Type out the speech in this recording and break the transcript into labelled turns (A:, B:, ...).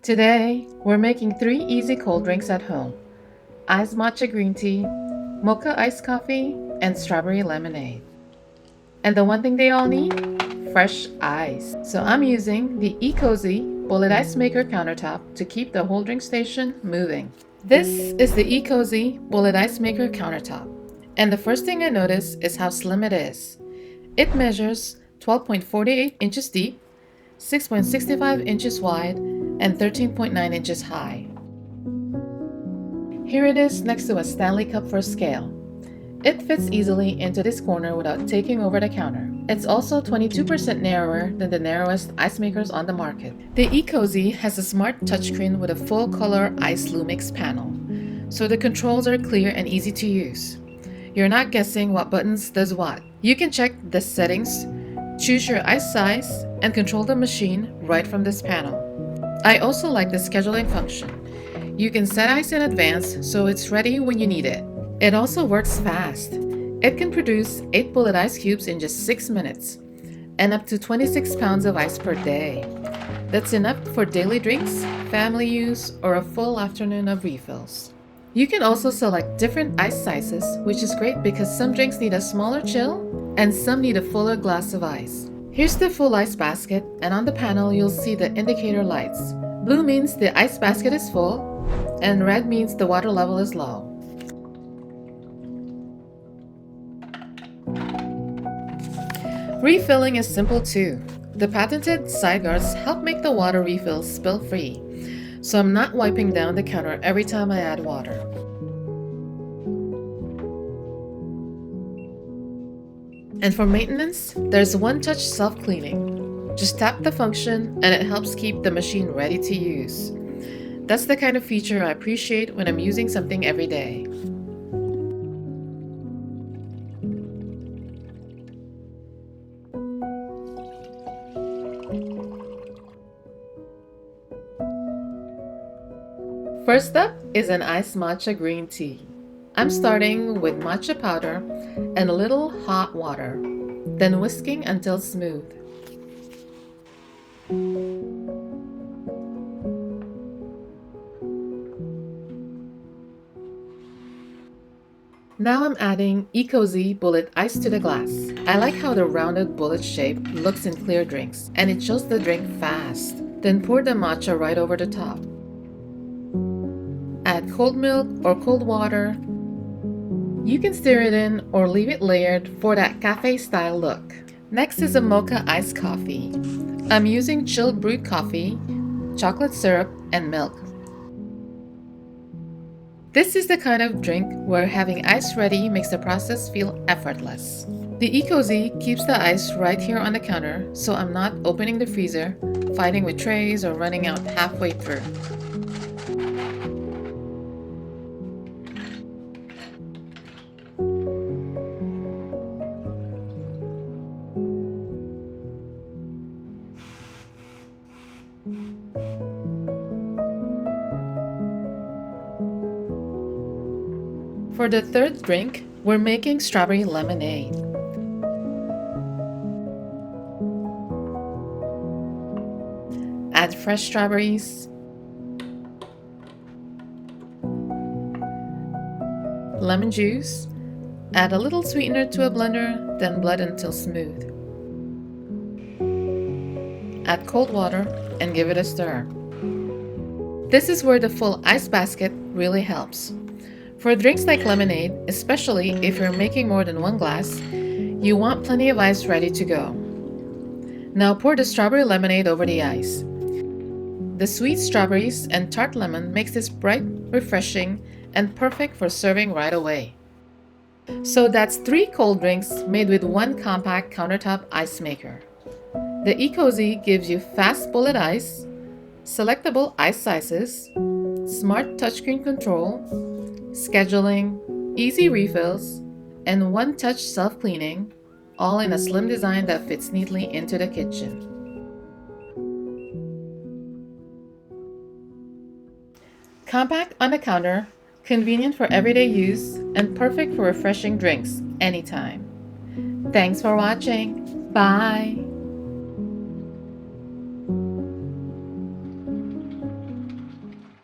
A: Today, we're making 3 easy cold drinks at home: Iced Matcha Green Tea, Mocha Iced Coffee, and Strawberry Lemonade. And the one thing they all need? Fresh ice. So I'm using the Ecozy Ice Maker Countertop to keep the whole drink station moving. This is the Ecozy Ice Maker Countertop. And the first thing I notice is how slim it is. It measures 12.48 inches deep, 6.65 inches wide, and 13.9 inches high. Here it is next to a Stanley Cup for scale. It fits easily into this corner without taking over the counter. It's also 22% narrower than the narrowest ice makers on the market. The Ecozy has a smart touchscreen with a full-color ice Lumix panel, so the controls are clear and easy to use. You're not guessing what buttons does what. You can check the settings, choose your ice size, and control the machine right from this panel. I also like the scheduling function. You can set ice in advance so it's ready when you need it. It also works fast. It can produce 8 bullet ice cubes in just 6 minutes and up to 26 pounds of ice per day. That's enough for daily drinks, family use, or a full afternoon of refills. You can also select different ice sizes, which is great because some drinks need a smaller chill and some need a fuller glass of ice. Here's the full ice basket, and on the panel you'll see the indicator lights. Blue means the ice basket is full, and red means the water level is low. Refilling is simple too. The patented side guards help make the water refill spill-free, so I'm not wiping down the counter every time I add water. And for maintenance, there's one-touch self-cleaning. Just tap the function and it helps keep the machine ready to use. That's the kind of feature I appreciate when I'm using something every day. First up is an iced matcha green tea. I'm starting with matcha powder and a little hot water, then whisking until smooth. Now I'm adding Ecozy Bullet Ice to the glass. I like how the rounded bullet shape looks in clear drinks, and it chills the drink fast. Then pour the matcha right over the top. Add cold milk or cold water. You can stir it in or leave it layered for that cafe-style look. Next is a Mocha Iced Coffee. I'm using chilled brewed coffee, chocolate syrup, and milk. This is the kind of drink where having ice ready makes the process feel effortless. The Ecozy keeps the ice right here on the counter, so I'm not opening the freezer, fighting with trays, or running out halfway through. For the third drink, we're making strawberry lemonade. Add fresh strawberries, lemon juice, add a little sweetener to a blender, then blend until smooth. Add cold water and give it a stir. This is where the full ice basket really helps. For drinks like lemonade, especially if you're making more than one glass, you want plenty of ice ready to go. Now pour the strawberry lemonade over the ice. The sweet strawberries and tart lemon makes this bright, refreshing, and perfect for serving right away. So that's 3 cold drinks made with one compact countertop ice maker. The Ecozy gives you fast bullet ice, selectable ice sizes, smart touchscreen control, scheduling, easy refills, and one-touch self-cleaning, all in a slim design that fits neatly into the kitchen. Compact on the counter, convenient for everyday use, and perfect for refreshing drinks anytime. Thanks for watching. Bye!